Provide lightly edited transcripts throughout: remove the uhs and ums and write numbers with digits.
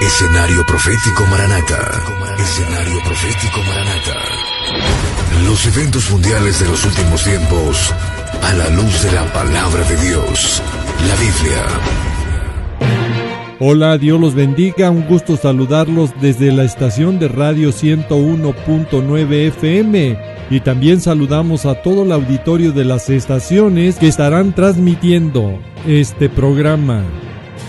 Escenario Profético Maranata. Escenario Profético Maranata. Los eventos mundiales de los últimos tiempos a la luz de la palabra de Dios, la Biblia. Hola, Dios los bendiga, un gusto saludarlos desde la estación de radio 101.9 FM y también saludamos a todo el auditorio de las estaciones que estarán transmitiendo este programa.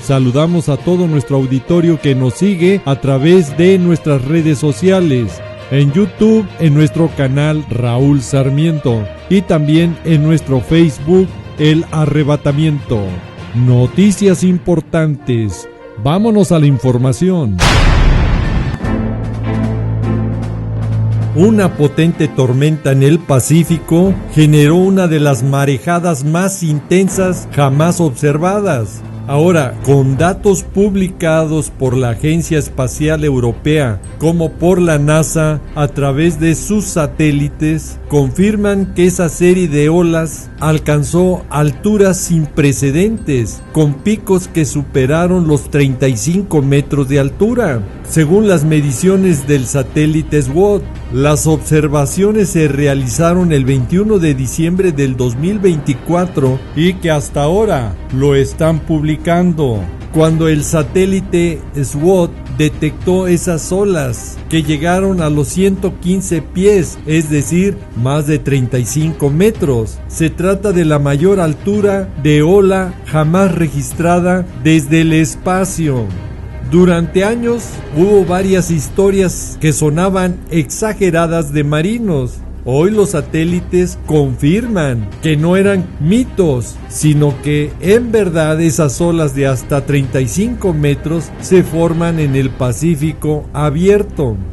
Saludamos a todo nuestro auditorio que nos sigue a través de nuestras redes sociales, en YouTube, en nuestro canal Raúl Sarmiento y también en nuestro Facebook El Arrebatamiento. Noticias importantes. Vámonos a la información. Una potente tormenta en el Pacífico generó una de las marejadas más intensas jamás observadas. Ahora, con datos publicados por la Agencia Espacial Europea como por la NASA a través de sus satélites, confirman que esa serie de olas alcanzó alturas sin precedentes, con picos que superaron los 35 metros de altura. Según las mediciones del satélite SWOT, las observaciones se realizaron el 21 de diciembre del 2024 y que hasta ahora lo están publicando. Cuando el satélite SWOT detectó esas olas que llegaron a los 115 pies, es decir, más de 35 metros. Se trata de la mayor altura de ola jamás registrada desde el espacio. Durante años hubo varias historias que sonaban exageradas de marinos. Hoy los satélites confirman que no eran mitos, sino que en verdad esas olas de hasta 35 metros se forman en el Pacífico abierto.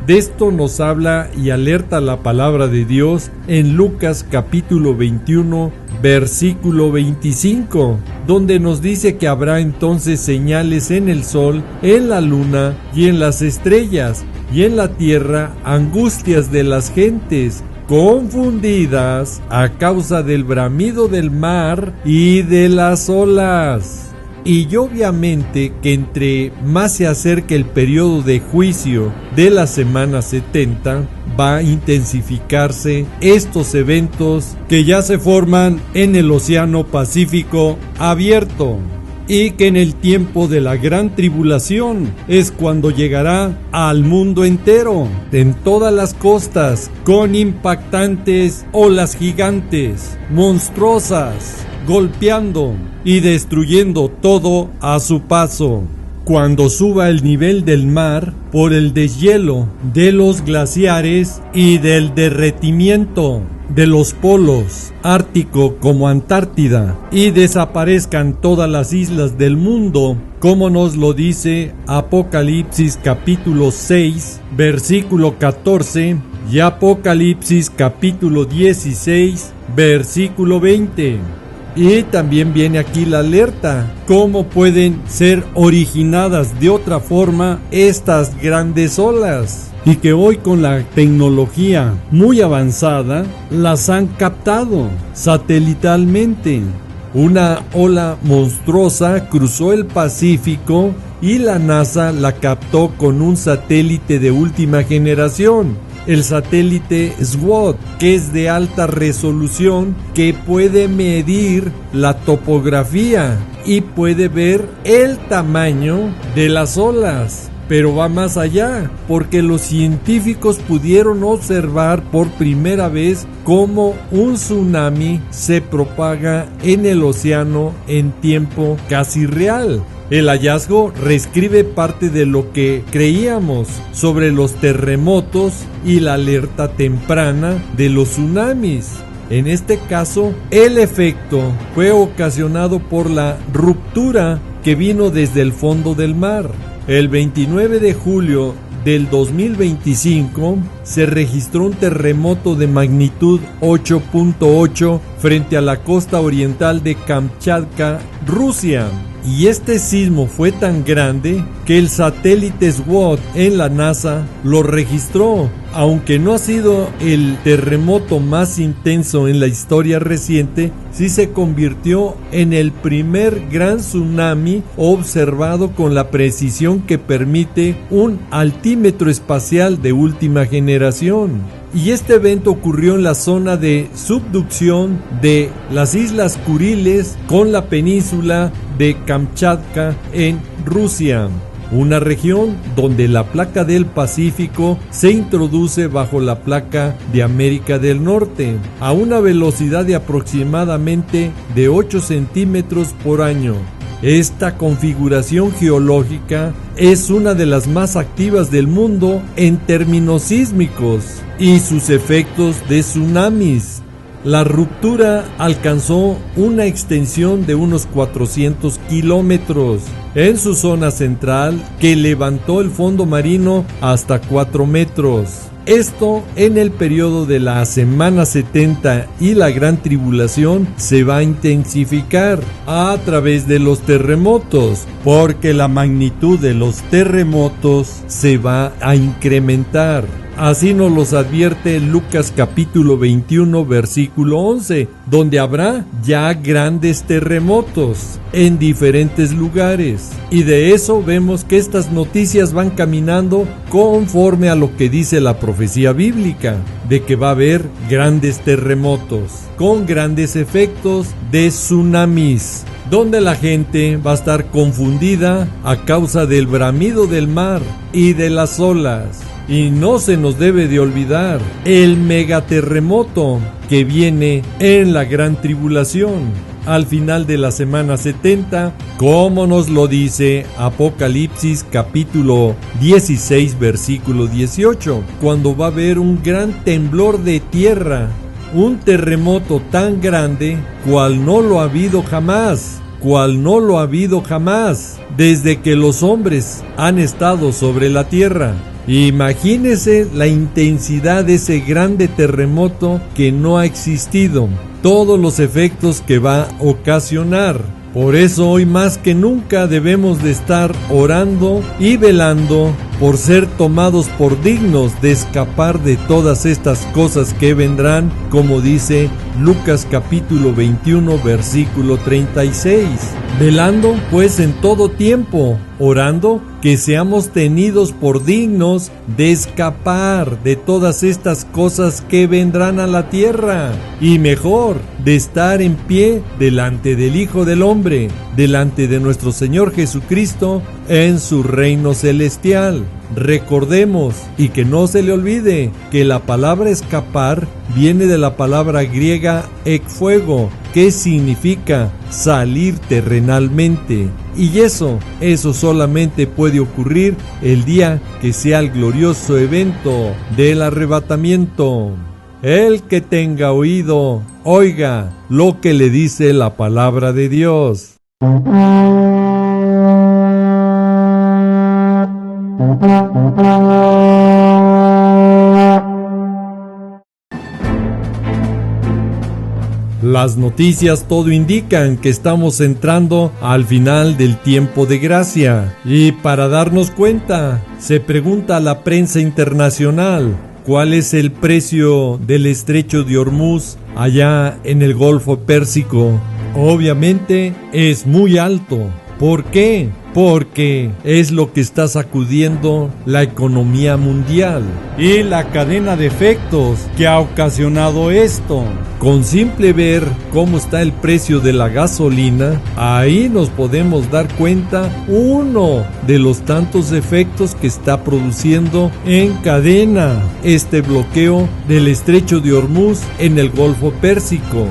De esto nos habla y alerta la palabra de Dios en Lucas capítulo 21, versículo 25, donde nos dice que habrá entonces señales en el sol, en la luna y en las estrellas, y en la tierra angustias de las gentes, confundidas a causa del bramido del mar y de las olas. Y obviamente que entre más se acerque el periodo de juicio de la semana 70, va a intensificarse estos eventos que ya se forman en el Océano Pacífico abierto. Y que en el tiempo de la gran tribulación es cuando llegará al mundo entero, en todas las costas, con impactantes olas gigantes, monstruosas, golpeando y destruyendo todo a su paso. Cuando suba el nivel del mar por el deshielo de los glaciares y del derretimiento de los polos ártico como Antártida y desaparezcan todas las islas del mundo, como nos lo dice Apocalipsis capítulo 6 versículo 14 y Apocalipsis capítulo 16 versículo 20. Y también viene aquí la alerta, cómo pueden ser originadas de otra forma estas grandes olas. Y que hoy con la tecnología muy avanzada las han captado satelitalmente. Una ola monstruosa cruzó el Pacífico y la NASA la captó con un satélite de última generación. El satélite SWOT, que es de alta resolución, que puede medir la topografía y puede ver el tamaño de las olas. Pero va más allá, porque los científicos pudieron observar por primera vez cómo un tsunami se propaga en el océano en tiempo casi real. El hallazgo reescribe parte de lo que creíamos sobre los terremotos y la alerta temprana de los tsunamis. En este caso, el efecto fue ocasionado por la ruptura que vino desde el fondo del mar. El 29 de julio del 2025 se registró un terremoto de magnitud 8.8 frente a la costa oriental de Kamchatka, Rusia. Y este sismo fue tan grande que el satélite SWOT en la NASA lo registró. Aunque no ha sido el terremoto más intenso en la historia reciente, sí se convirtió en el primer gran tsunami observado con la precisión que permite un altímetro espacial de última generación. Y este evento ocurrió en la zona de subducción de las Islas Kuriles con la península de Kamchatka en Rusia, una región donde la placa del Pacífico se introduce bajo la placa de América del Norte a una velocidad de aproximadamente de 8 centímetros por año. Esta configuración geológica es una de las más activas del mundo en términos sísmicos y sus efectos de tsunamis. La ruptura alcanzó una extensión de unos 400 kilómetros en su zona central, que levantó el fondo marino hasta 4 metros. Esto en el periodo de la semana 70, y la gran tribulación se va a intensificar a través de los terremotos, porque la magnitud de los terremotos se va a incrementar. Así nos los advierte Lucas capítulo 21 versículo 11, donde habrá ya grandes terremotos en diferentes lugares. Y de eso vemos que estas noticias van caminando conforme a lo que dice la profecía bíblica, de que va a haber grandes terremotos con grandes efectos de tsunamis, donde la gente va a estar confundida a causa del bramido del mar y de las olas. Y no se nos debe de olvidar el megaterremoto que viene en la gran tribulación al final de la semana 70, como nos lo dice Apocalipsis capítulo 16 versículo 18, cuando va a haber un gran temblor de tierra, un terremoto tan grande cual no lo ha habido jamás, desde que los hombres han estado sobre la tierra. Imagínese la intensidad de ese grande terremoto que no ha existido, todos los efectos que va a ocasionar. Por eso hoy más que nunca debemos de estar orando y velando por ser tomados por dignos de escapar de todas estas cosas que vendrán, como dice Lucas capítulo 21 versículo 36. Velando pues en todo tiempo, orando que seamos tenidos por dignos de escapar de todas estas cosas que vendrán a la tierra, y mejor, de estar en pie delante del Hijo del Hombre, delante de nuestro Señor Jesucristo en su reino celestial. Recordemos, y que no se le olvide, que la palabra escapar viene de la palabra griega ekfuego, que significa salir terrenalmente. Y eso solamente puede ocurrir el día que sea el glorioso evento del arrebatamiento. El que tenga oído, oiga lo que le dice la palabra de Dios. Las noticias todo indican que estamos entrando al final del tiempo de gracia. Y para darnos cuenta, se pregunta a la prensa internacional: ¿cuál es el precio del estrecho de Hormuz allá en el Golfo Pérsico? Obviamente es muy alto. ¿Por qué? Porque es lo que está sacudiendo la economía mundial y la cadena de efectos que ha ocasionado esto. Con simple ver cómo está el precio de la gasolina, ahí nos podemos dar cuenta uno de los tantos efectos que está produciendo en cadena este bloqueo del estrecho de Hormuz en el Golfo Pérsico,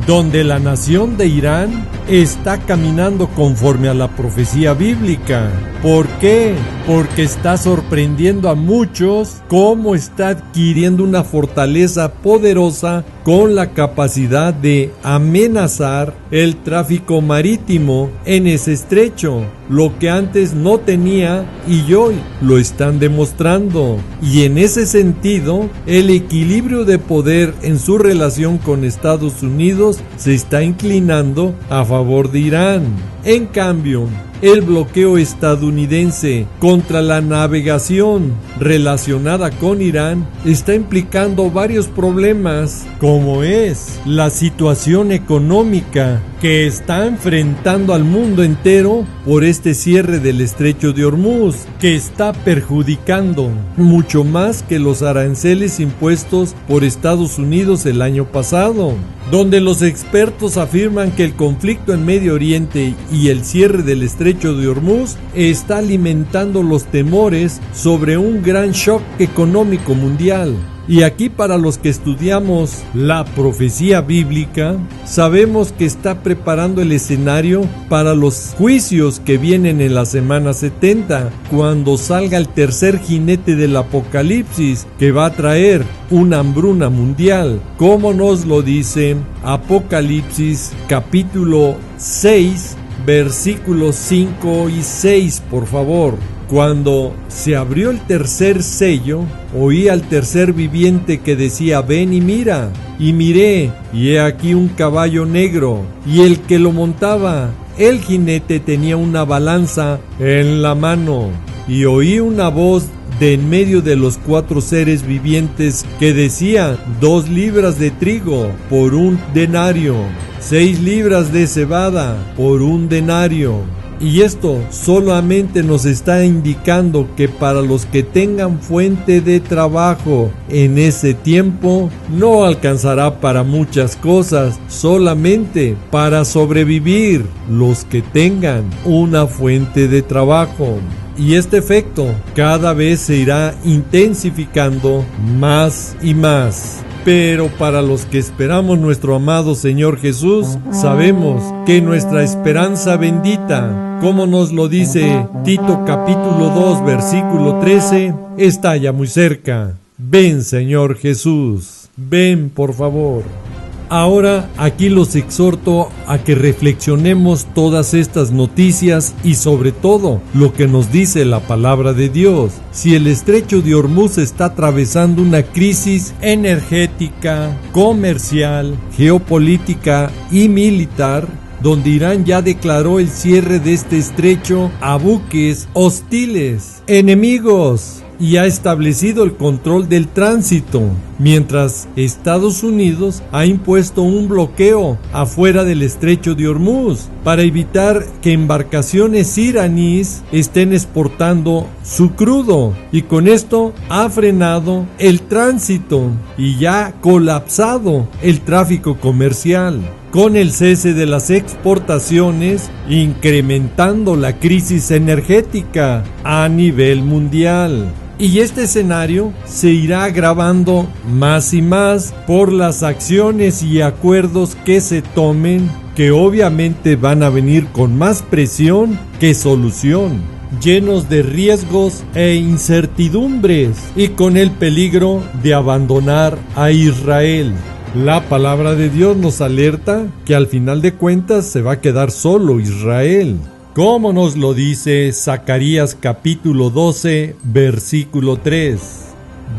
donde la nación de Irán está caminando conforme a la profecía bíblica. ¿Por qué? Porque está sorprendiendo a muchos cómo está adquiriendo una fortaleza poderosa con la capacidad de amenazar el tráfico marítimo en ese estrecho, lo que antes no tenía y hoy lo están demostrando. Y en ese sentido, el equilibrio de poder en su relación con Estados Unidos se está inclinando a favor de Irán. En cambio, el bloqueo estadounidense contra la navegación relacionada con Irán está implicando varios problemas, como es la situación económica que está enfrentando al mundo entero por este cierre del estrecho de Hormuz, que está perjudicando mucho más que los aranceles impuestos por Estados Unidos el año pasado, donde los expertos afirman que el conflicto en Medio Oriente y el cierre del estrecho de Hormuz está alimentando los temores sobre un gran shock económico mundial. Y aquí, para los que estudiamos la profecía bíblica, sabemos que está preparando el escenario para los juicios que vienen en la semana 70, cuando salga el tercer jinete del Apocalipsis, que va a traer una hambruna mundial, como nos lo dice Apocalipsis capítulo 6, versículos 5 y 6, por favor. Cuando se abrió el tercer sello, oí al tercer viviente que decía: ven y mira. Y miré, y he aquí un caballo negro, y el que lo montaba, el jinete, tenía una balanza en la mano. Y oí una voz de en medio de los 4 seres vivientes que decía: 2 libras de trigo por 1 denario, 6 libras de cebada por 1 denario. Y esto solamente nos está indicando que para los que tengan fuente de trabajo en ese tiempo, no alcanzará para muchas cosas, solamente para sobrevivir los que tengan una fuente de trabajo. Y este efecto cada vez se irá intensificando más y más. Pero para los que esperamos nuestro amado Señor Jesús, sabemos que nuestra esperanza bendita, como nos lo dice Tito capítulo 2 versículo 13, está ya muy cerca. Ven, Señor Jesús, ven por favor. Ahora aquí los exhorto a que reflexionemos todas estas noticias y sobre todo lo que nos dice la palabra de Dios. Si el estrecho de Hormuz está atravesando una crisis energética, comercial, geopolítica y militar, donde Irán ya declaró el cierre de este estrecho a buques hostiles, enemigos, y ha establecido el control del tránsito, mientras Estados Unidos ha impuesto un bloqueo afuera del estrecho de Hormuz para evitar que embarcaciones iraníes estén exportando su crudo, y con esto ha frenado el tránsito y ya ha colapsado el tráfico comercial, con el cese de las exportaciones, incrementando la crisis energética a nivel mundial. Y este escenario se irá agravando más y más por las acciones y acuerdos que se tomen, que obviamente van a venir con más presión que solución, llenos de riesgos e incertidumbres y con el peligro de abandonar a Israel. La palabra de Dios nos alerta que al final de cuentas se va a quedar solo Israel, como nos lo dice Zacarías capítulo 12, versículo 3.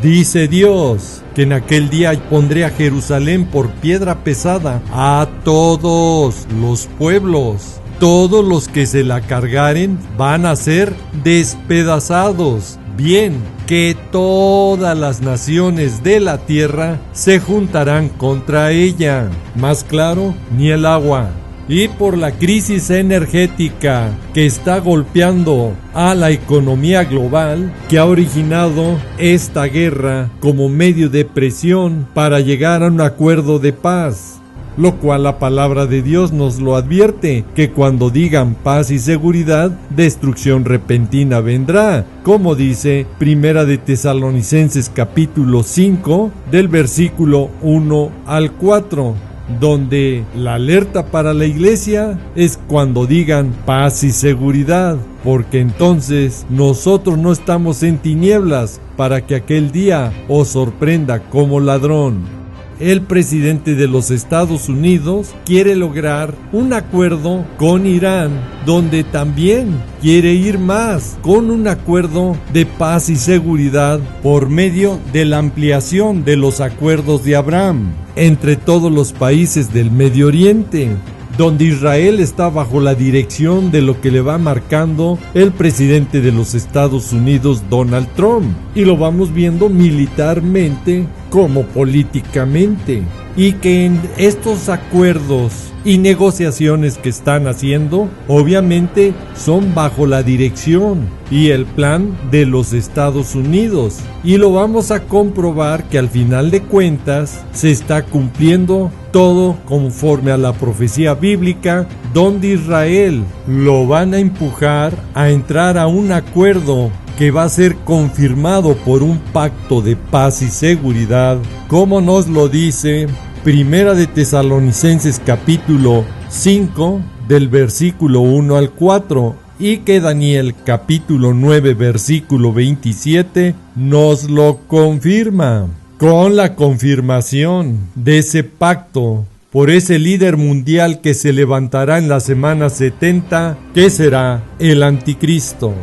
Dice Dios que en aquel día pondré a Jerusalén por piedra pesada a todos los pueblos. Todos los que se la cargaren van a ser despedazados. Bien, que todas las naciones de la tierra se juntarán contra ella. Más claro, ni el agua. Y por la crisis energética que está golpeando a la economía global, que ha originado esta guerra como medio de presión para llegar a un acuerdo de paz, lo cual la palabra de Dios nos lo advierte, que cuando digan paz y seguridad, destrucción repentina vendrá, como dice Primera de Tesalonicenses capítulo 5 del versículo 1 al 4. donde la alerta para la iglesia es cuando digan paz y seguridad, porque entonces nosotros no estamos en tinieblas para que aquel día os sorprenda como ladrón. El presidente de los Estados Unidos quiere lograr un acuerdo con Irán, donde también quiere ir más, con un acuerdo de paz y seguridad por medio de la ampliación de los acuerdos de Abraham entre todos los países del Medio Oriente, donde Israel está bajo la dirección de lo que le va marcando el presidente de los Estados Unidos, Donald Trump, y lo vamos viendo militarmente como políticamente, y que en estos acuerdos y negociaciones que están haciendo, obviamente son bajo la dirección y el plan de los Estados Unidos, y lo vamos a comprobar que al final de cuentas se está cumpliendo todo conforme a la profecía bíblica, donde Israel lo van a empujar a entrar a un acuerdo que va a ser confirmado por un pacto de paz y seguridad, como nos lo dice Primera de Tesalonicenses capítulo 5 del versículo 1 al 4, y que Daniel capítulo 9 versículo 27 nos lo confirma. Con la confirmación de ese pacto por ese líder mundial que se levantará en la semana 70, que será el anticristo.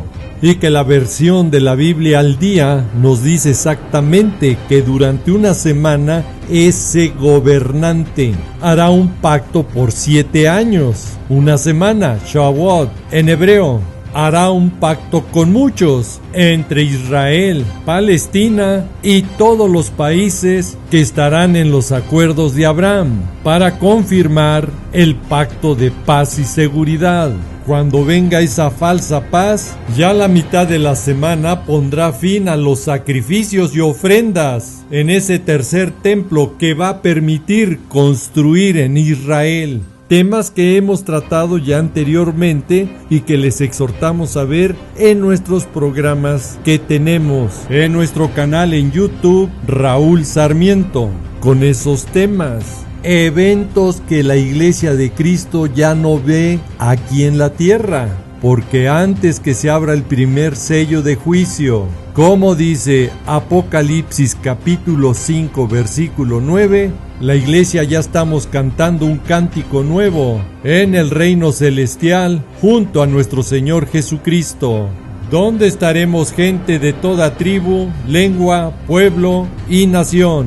Y que la versión de la Biblia al día nos dice exactamente que durante una semana ese gobernante hará un pacto por 7 años. Una semana, Shavuot, en hebreo, hará un pacto con muchos, entre Israel, Palestina y todos los países que estarán en los acuerdos de Abraham, para confirmar el pacto de paz y seguridad. Cuando venga esa falsa paz, ya la mitad de la semana pondrá fin a los sacrificios y ofrendas en ese tercer templo que va a permitir construir en Israel. Temas que hemos tratado ya anteriormente y que les exhortamos a ver en nuestros programas que tenemos en nuestro canal en YouTube, Raúl Sarmiento, con esos temas. Eventos que la Iglesia de Cristo ya no ve aquí en la tierra, porque antes que se abra el primer sello de juicio, como dice Apocalipsis capítulo 5 versículo 9, la iglesia ya estamos cantando un cántico nuevo en el reino celestial junto a nuestro Señor Jesucristo, donde estaremos gente de toda tribu, lengua, pueblo y nación.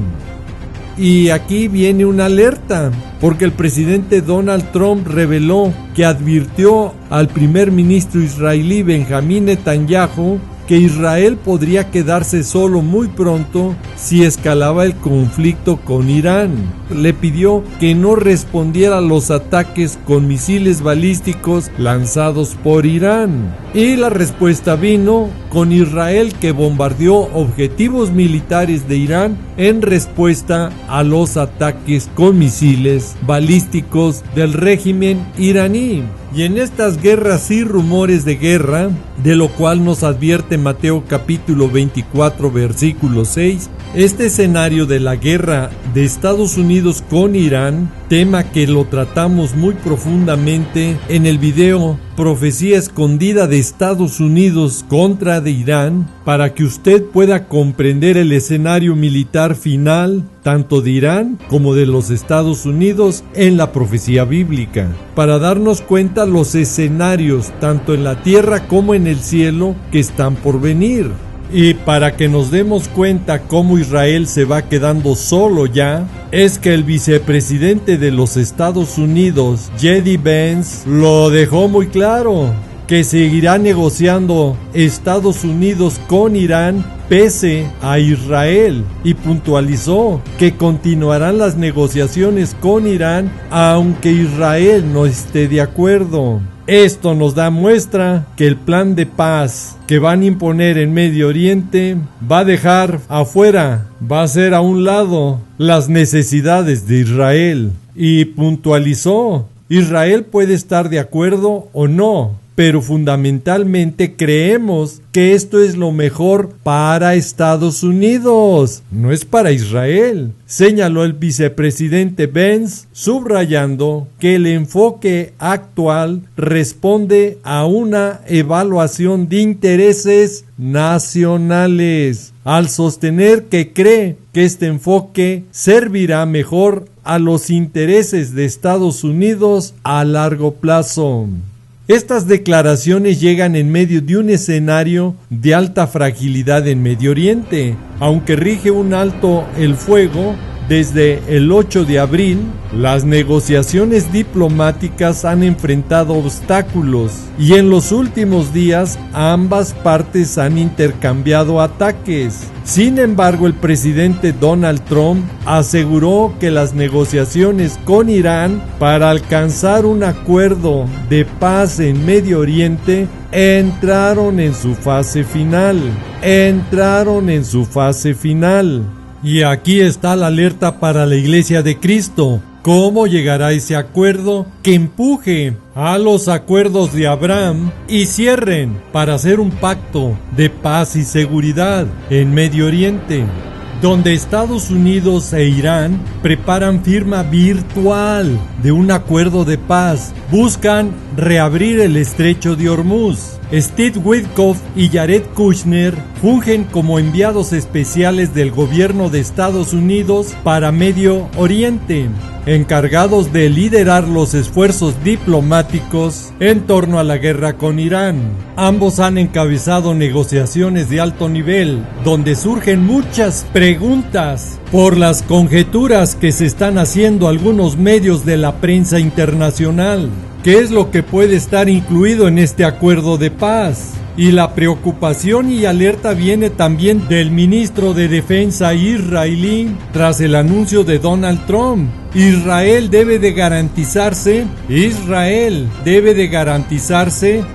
Y aquí viene una alerta, porque el presidente Donald Trump reveló que advirtió al primer ministro israelí Benjamín Netanyahu que Israel podría quedarse solo muy pronto si escalaba el conflicto con Irán. Le pidió que no respondiera a los ataques con misiles balísticos lanzados por Irán. Y la respuesta vino con Israel, que bombardeó objetivos militares de Irán en respuesta a los ataques con misiles balísticos del régimen iraní. Y en estas guerras y rumores de guerra, de lo cual nos advierte Mateo capítulo 24 versículo 6, este escenario de la guerra de Estados Unidos con Irán, tema que lo tratamos muy profundamente en el video Profecía Escondida de Estados Unidos contra de Irán, para que usted pueda comprender el escenario militar final tanto de Irán como de los Estados Unidos en la profecía bíblica, para darnos cuenta los escenarios tanto en la tierra como en el cielo que están por venir. Y para que nos demos cuenta cómo Israel se va quedando solo ya, es que el vicepresidente de los Estados Unidos, J.D. Vance, lo dejó muy claro, que seguirá negociando Estados Unidos con Irán pese a Israel, y puntualizó que continuarán las negociaciones con Irán aunque Israel no esté de acuerdo. Esto nos da muestra que el plan de paz que van a imponer en Medio Oriente va a dejar afuera, va a hacer a un lado las necesidades de Israel. Y puntualizó, Israel puede estar de acuerdo o no, pero fundamentalmente creemos que esto es lo mejor para Estados Unidos, no es para Israel, señaló el vicepresidente Vance, subrayando que el enfoque actual responde a una evaluación de intereses nacionales, al sostener que cree que este enfoque servirá mejor a los intereses de Estados Unidos a largo plazo. Estas declaraciones llegan en medio de un escenario de alta fragilidad en Medio Oriente, aunque rige un alto el fuego. Desde el 8 de abril, las negociaciones diplomáticas han enfrentado obstáculos y en los últimos días ambas partes han intercambiado ataques. Sin embargo, el presidente Donald Trump aseguró que las negociaciones con Irán para alcanzar un acuerdo de paz en Medio Oriente entraron en su fase final. Y aquí está la alerta para la Iglesia de Cristo. ¿Cómo llegará ese acuerdo que empuje a los acuerdos de Abraham y cierren para hacer un pacto de paz y seguridad en Medio Oriente, donde Estados Unidos e Irán preparan firma virtual de un acuerdo de paz? Buscan reabrir el estrecho de Hormuz. Steve Witkoff y Jared Kushner fungen como enviados especiales del gobierno de Estados Unidos para Medio Oriente, encargados de liderar los esfuerzos diplomáticos en torno a la guerra con Irán. Ambos han encabezado negociaciones de alto nivel, donde surgen muchas preguntas por las conjeturas que se están haciendo algunos medios de la prensa internacional. ¿Qué es lo que puede estar incluido en este acuerdo de paz? Y la preocupación y alerta viene también del ministro de Defensa israelí tras el anuncio de Donald Trump. Israel debe de garantizarse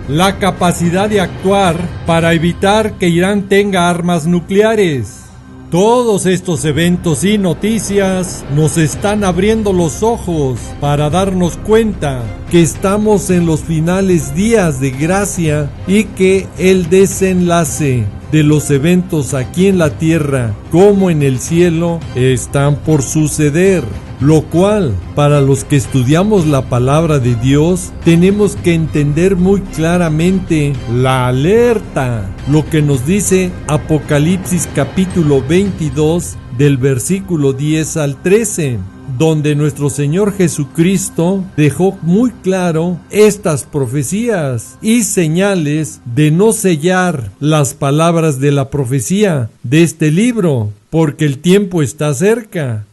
la capacidad de actuar para evitar que Irán tenga armas nucleares. Todos estos eventos y noticias nos están abriendo los ojos para darnos cuenta que estamos en los finales días de gracia y que el desenlace de los eventos aquí en la tierra como en el cielo están por suceder. Lo cual, para los que estudiamos la palabra de Dios, tenemos que entender muy claramente la alerta, lo que nos dice Apocalipsis capítulo 22 del versículo 10 al 13, donde nuestro Señor Jesucristo dejó muy claro estas profecías y señales de no sellar las palabras de la profecía de este libro, porque el tiempo está cerca.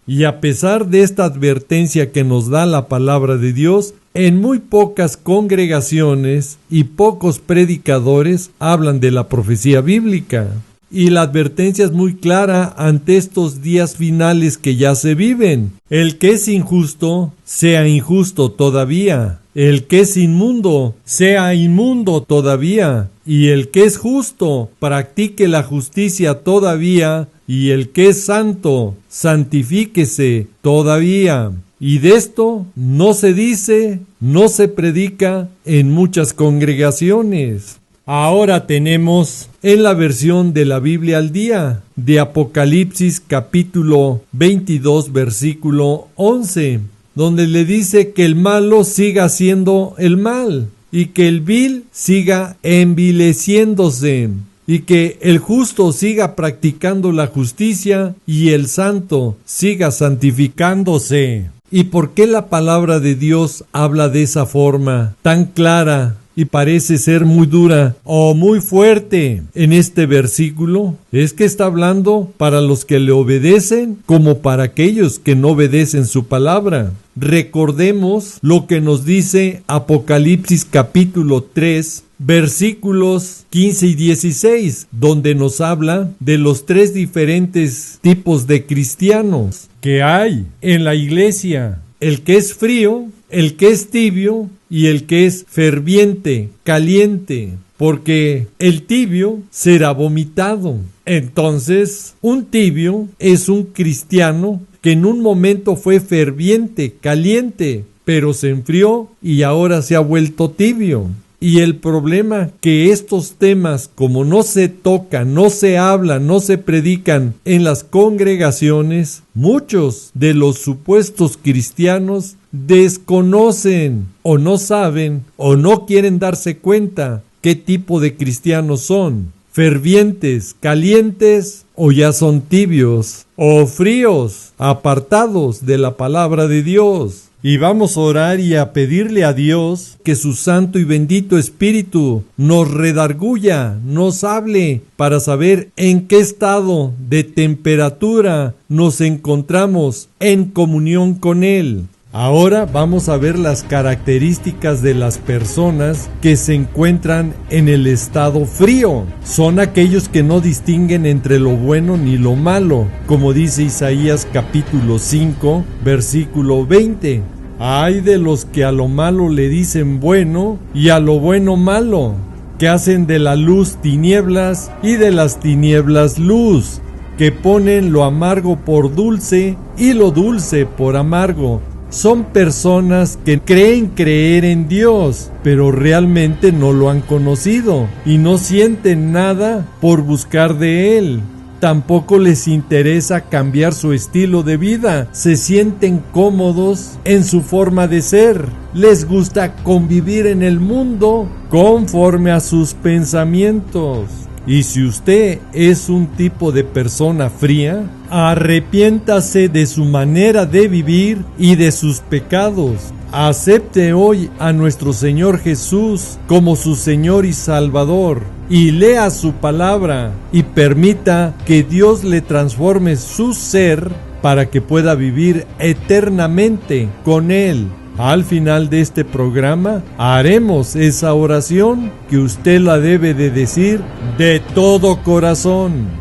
Y a pesar de esta advertencia que nos da la palabra de Dios, en muy pocas congregaciones y pocos predicadores hablan de la profecía bíblica. Y la advertencia es muy clara ante estos días finales que ya se viven. El que es injusto, sea injusto todavía. El que es inmundo, sea inmundo todavía. Y el que es justo, practique la justicia todavía. Y el que es santo, santifíquese todavía. Y de esto no se dice, no se predica en muchas congregaciones. Ahora tenemos en la versión de la Biblia al día de Apocalipsis capítulo 22 versículo 11, donde le dice que el malo siga haciendo el mal y que el vil siga envileciéndose y que el justo siga practicando la justicia y el santo siga santificándose. ¿Y por qué la palabra de Dios habla de esa forma tan clara y parece ser muy dura o muy fuerte en este versículo? Es que está hablando para los que le obedecen como para aquellos que no obedecen su palabra. Recordemos lo que nos dice Apocalipsis capítulo 3, versículos 15 y 16, donde nos habla de los tres diferentes tipos de cristianos que hay en la iglesia: el que es frío, el que es tibio y el que es ferviente, caliente, porque el tibio será vomitado. Entonces, un tibio es un cristiano que en un momento fue ferviente, caliente, pero se enfrió y ahora se ha vuelto tibio. Y el problema que estos temas, como no se tocan, no se hablan, no se predican en las congregaciones, muchos de los supuestos cristianos desconocen o no saben o no quieren darse cuenta qué tipo de cristianos son. Fervientes, calientes o ya son tibios o fríos, apartados de la palabra de Dios. Y vamos a orar y a pedirle a Dios que su santo y bendito Espíritu nos redarguya, nos hable para saber en qué estado de temperatura nos encontramos en comunión con Él. Ahora vamos a ver las características de las personas que se encuentran en el estado frío. Son aquellos que no distinguen entre lo bueno ni lo malo, como dice Isaías capítulo 5, versículo 20. Ay de los que a lo malo le dicen bueno y a lo bueno malo, que hacen de la luz tinieblas y de las tinieblas luz, que ponen lo amargo por dulce y lo dulce por amargo. Son personas que creen creer en Dios, pero realmente no lo han conocido y no sienten nada por buscar de Él. Tampoco les interesa cambiar su estilo de vida. Se sienten cómodos en su forma de ser. Les gusta convivir en el mundo conforme a sus pensamientos. Y si usted es un tipo de persona fría, arrepiéntase de su manera de vivir y de sus pecados. Acepte hoy a nuestro Señor Jesús como su Señor y Salvador y lea su palabra y permita que Dios le transforme su ser para que pueda vivir eternamente con Él. Al final de este programa haremos esa oración que usted la debe de decir de todo corazón.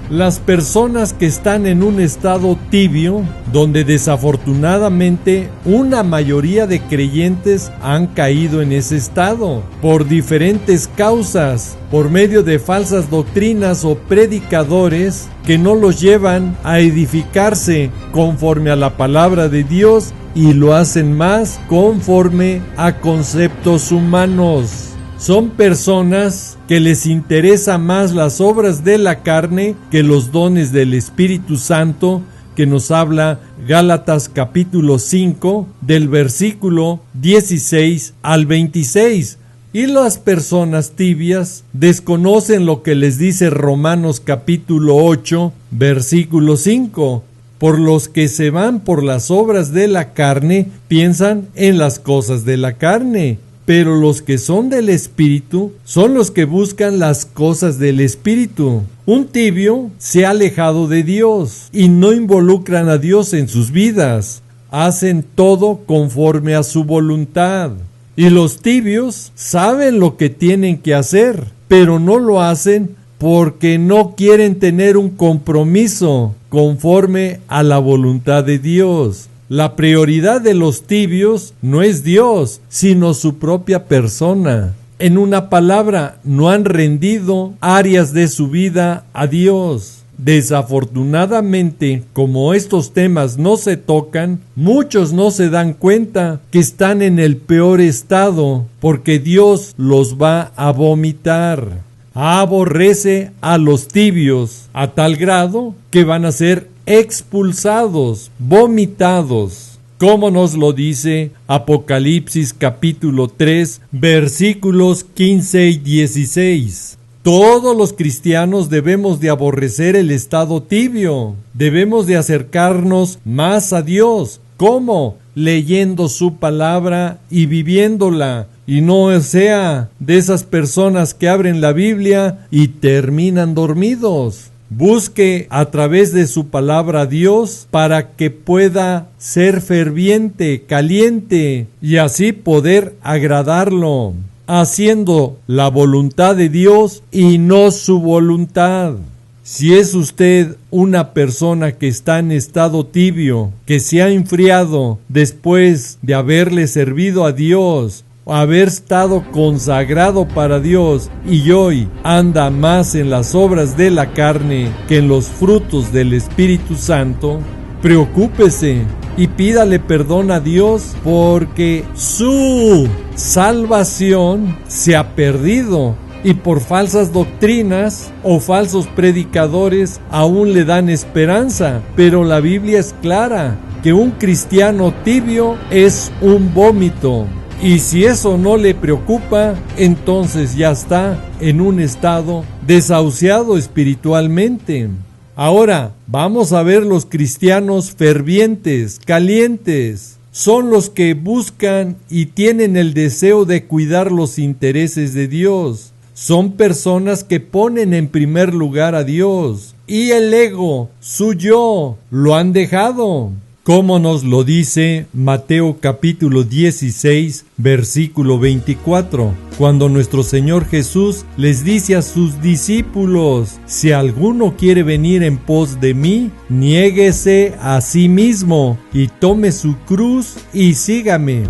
Las personas que están en un estado tibio, donde desafortunadamente una mayoría de creyentes han caído en ese estado, por diferentes causas, por medio de falsas doctrinas o predicadores que no los llevan a edificarse conforme a la palabra de Dios y lo hacen más conforme a conceptos humanos. Son personas que les interesa más las obras de la carne que los dones del Espíritu Santo, que nos habla Gálatas capítulo 5 del versículo 16 al 26. Y las personas tibias desconocen lo que les dice Romanos capítulo 8 versículo 5. Por los que se van por las obras de la carne piensan en las cosas de la carne. Pero los que son del Espíritu son los que buscan las cosas del Espíritu. Un tibio se ha alejado de Dios y no involucran a Dios en sus vidas. Hacen todo conforme a su voluntad. Y los tibios saben lo que tienen que hacer, pero no lo hacen porque no quieren tener un compromiso conforme a la voluntad de Dios. La prioridad de los tibios no es Dios, sino su propia persona. En una palabra, no han rendido áreas de su vida a Dios. Desafortunadamente, como estos temas no se tocan, muchos no se dan cuenta que están en el peor estado, porque Dios los va a vomitar. Aborrece a los tibios a tal grado que van a ser expulsados, vomitados, como nos lo dice Apocalipsis capítulo 3, versículos 15 y 16. Todos los cristianos debemos de aborrecer el estado tibio, debemos de acercarnos más a Dios. ¿Cómo? Leyendo su palabra y viviéndola, y no sea de esas personas que abren la Biblia y terminan dormidos. Busque a través de su palabra a Dios para que pueda ser ferviente, caliente y así poder agradarlo, haciendo la voluntad de Dios y no su voluntad. Si es usted una persona que está en estado tibio, que se ha enfriado después de haberle servido a Dios, haber estado consagrado para Dios y hoy anda más en las obras de la carne que en los frutos del Espíritu Santo, preocúpese, y pídale perdón a Dios porque su salvación se ha perdido y por falsas doctrinas o falsos predicadores aún le dan esperanza. Pero la Biblia es clara que un cristiano tibio es un vómito. Y si eso no le preocupa, entonces ya está en un estado desahuciado espiritualmente. Ahora, vamos a ver los cristianos fervientes, calientes. Son los que buscan y tienen el deseo de cuidar los intereses de Dios. Son personas que ponen en primer lugar a Dios. Y el ego, su yo, lo han dejado. Como nos lo dice Mateo capítulo 16, versículo 24, cuando nuestro Señor Jesús les dice a sus discípulos: si alguno quiere venir en pos de mí, niéguese a sí mismo y tome su cruz y sígame.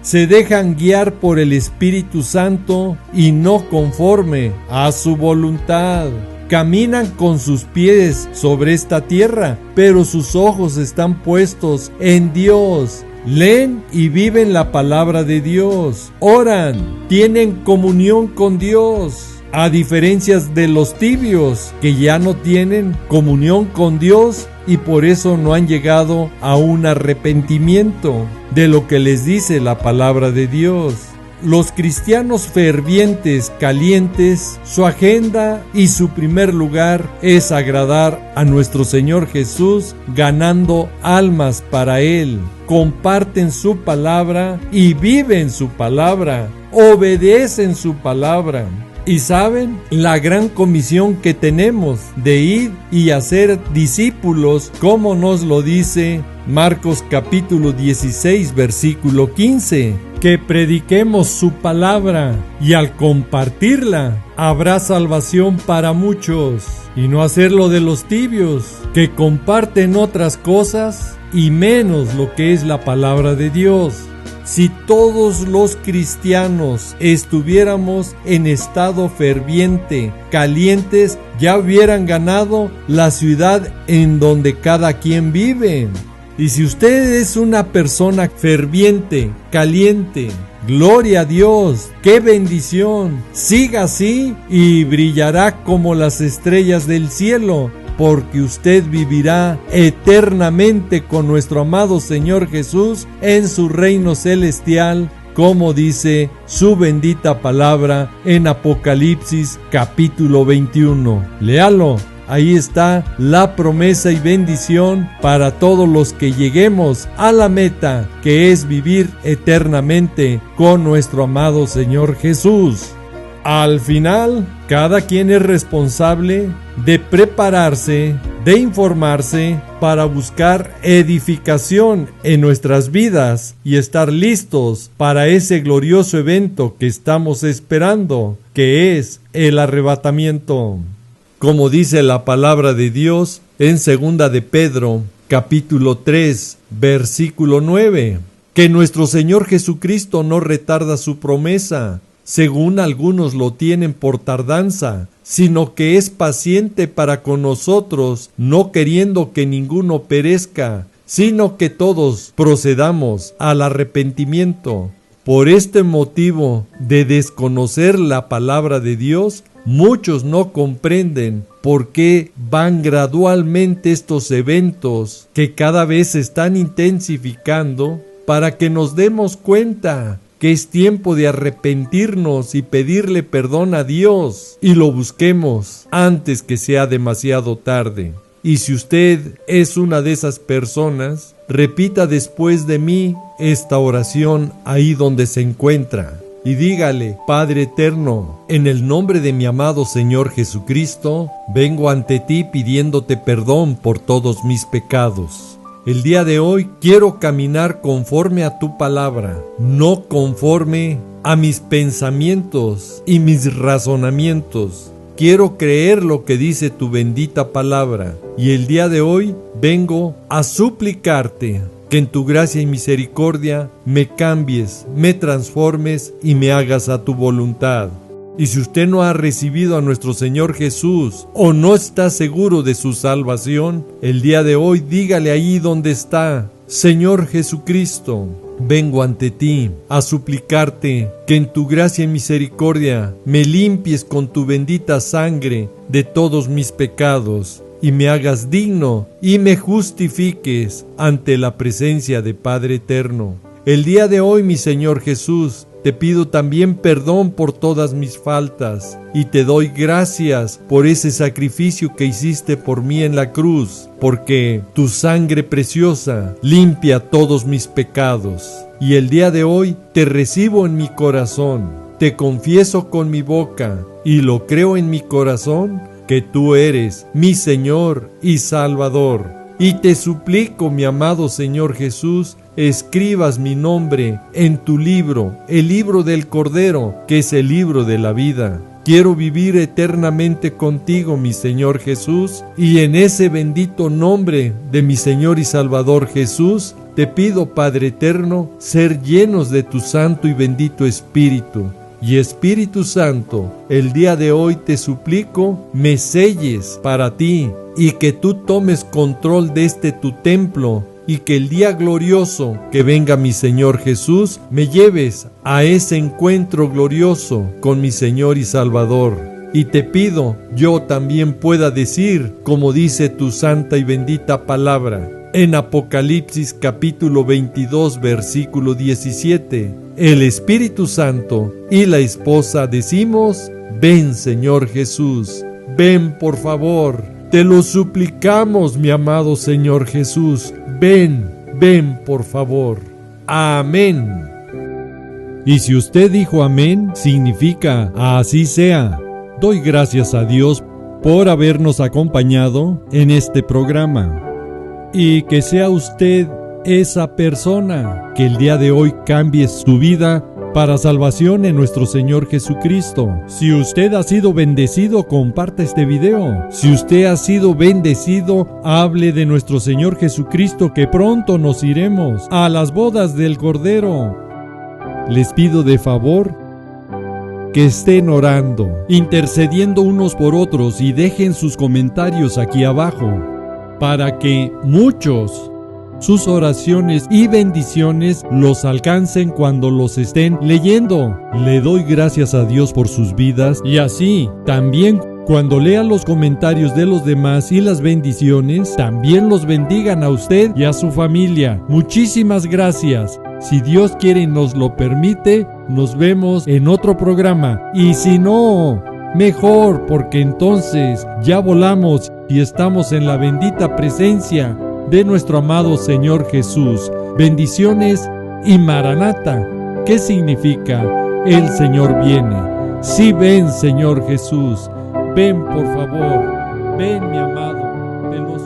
Se dejan guiar por el Espíritu Santo y no conforme a su voluntad. Caminan con sus pies sobre esta tierra, pero sus ojos están puestos en Dios. Leen y viven la palabra de Dios. Oran, tienen comunión con Dios. A diferencia de los tibios, que ya no tienen comunión con Dios y por eso no han llegado a un arrepentimiento de lo que les dice la palabra de Dios. Los cristianos fervientes, calientes, su agenda y su primer lugar es agradar a nuestro Señor Jesús, ganando almas para Él. Comparten su palabra y viven su palabra, obedecen su palabra. Y saben la gran comisión que tenemos de ir y hacer discípulos, como nos lo dice Marcos capítulo 16, versículo 15, que prediquemos su palabra y al compartirla habrá salvación para muchos, y no hacerlo de los tibios, que comparten otras cosas y menos lo que es la palabra de Dios. Si todos los cristianos estuviéramos en estado ferviente, calientes, ya hubieran ganado la ciudad en donde cada quien vive. Y si usted es una persona ferviente, caliente, gloria a Dios, qué bendición. Siga así y brillará como las estrellas del cielo, porque usted vivirá eternamente con nuestro amado Señor Jesús en su reino celestial, como dice su bendita palabra en Apocalipsis capítulo 21. Léalo. Ahí está la promesa y bendición para todos los que lleguemos a la meta, que es vivir eternamente con nuestro amado Señor Jesús. Al final, cada quien es responsable de prepararse, de informarse para buscar edificación en nuestras vidas y estar listos para ese glorioso evento que estamos esperando, que es el arrebatamiento. Como dice la palabra de Dios en 2 de Pedro, capítulo 3, versículo 9, que nuestro Señor Jesucristo no retarda su promesa, según algunos lo tienen por tardanza, sino que es paciente para con nosotros, no queriendo que ninguno perezca, sino que todos procedamos al arrepentimiento. Por este motivo de desconocer la palabra de Dios, muchos no comprenden por qué van gradualmente estos eventos que cada vez se están intensificando, para que nos demos cuenta que es tiempo de arrepentirnos y pedirle perdón a Dios y lo busquemos antes que sea demasiado tarde. Y si usted es una de esas personas, repita después de mí esta oración ahí donde se encuentra. Y dígale: Padre eterno, en el nombre de mi amado Señor Jesucristo, vengo ante ti pidiéndote perdón por todos mis pecados. El día de hoy quiero caminar conforme a tu palabra, no conforme a mis pensamientos y mis razonamientos. Quiero creer lo que dice tu bendita palabra, y el día de hoy vengo a suplicarte que en tu gracia y misericordia me cambies, me transformes y me hagas a tu voluntad. Y si usted no ha recibido a nuestro Señor Jesús o no está seguro de su salvación, el día de hoy dígale ahí donde está: Señor Jesucristo, vengo ante ti a suplicarte que en tu gracia y misericordia me limpies con tu bendita sangre de todos mis pecados y me hagas digno y me justifiques ante la presencia de Padre Eterno. El día de hoy, mi Señor Jesús, te pido también perdón por todas mis faltas y te doy gracias por ese sacrificio que hiciste por mí en la cruz, porque tu sangre preciosa limpia todos mis pecados. Y el día de hoy te recibo en mi corazón, te confieso con mi boca y lo creo en mi corazón que tú eres mi Señor y Salvador. Y te suplico, mi amado Señor Jesús, escribas mi nombre en tu libro, el libro del Cordero, que es el libro de la vida. Quiero vivir eternamente contigo, mi Señor Jesús, y en ese bendito nombre de mi Señor y Salvador Jesús, te pido, Padre Eterno, ser llenos de tu Santo y bendito Espíritu. Y Espíritu Santo, el día de hoy te suplico, me selles para ti y que tú tomes control de este tu templo y que el día glorioso que venga mi Señor Jesús, me lleves a ese encuentro glorioso con mi Señor y Salvador. Y te pido, yo también pueda decir, como dice tu santa y bendita palabra, en Apocalipsis capítulo 22, versículo 17, el Espíritu Santo y la esposa decimos, ven Señor Jesús, ven por favor, te lo suplicamos mi amado Señor Jesús, ven por favor. Amén. Y si usted dijo amén, significa así sea. Doy gracias a Dios por habernos acompañado en este programa. Y que sea usted esa persona que el día de hoy cambie su vida para salvación en nuestro Señor Jesucristo. Si usted ha sido bendecido, comparte este video. Si usted ha sido bendecido, hable de nuestro Señor Jesucristo, que pronto nos iremos a las bodas del Cordero. Les pido de favor que estén orando, intercediendo unos por otros y dejen sus comentarios aquí abajo, para que sus oraciones y bendiciones los alcancen cuando los estén leyendo. Le doy gracias a Dios por sus vidas y así también cuando lea los comentarios de los demás y las bendiciones, también los bendigan a usted y a su familia. Muchísimas gracias. Si Dios quiere y nos lo permite, nos vemos en otro programa. Y si no, mejor, porque entonces ya volamos y estamos en la bendita presencia de nuestro amado Señor Jesús. Bendiciones y Maranata, ¿qué significa? El Señor viene. Sí, ven Señor Jesús, ven por favor, ven mi amado, te lo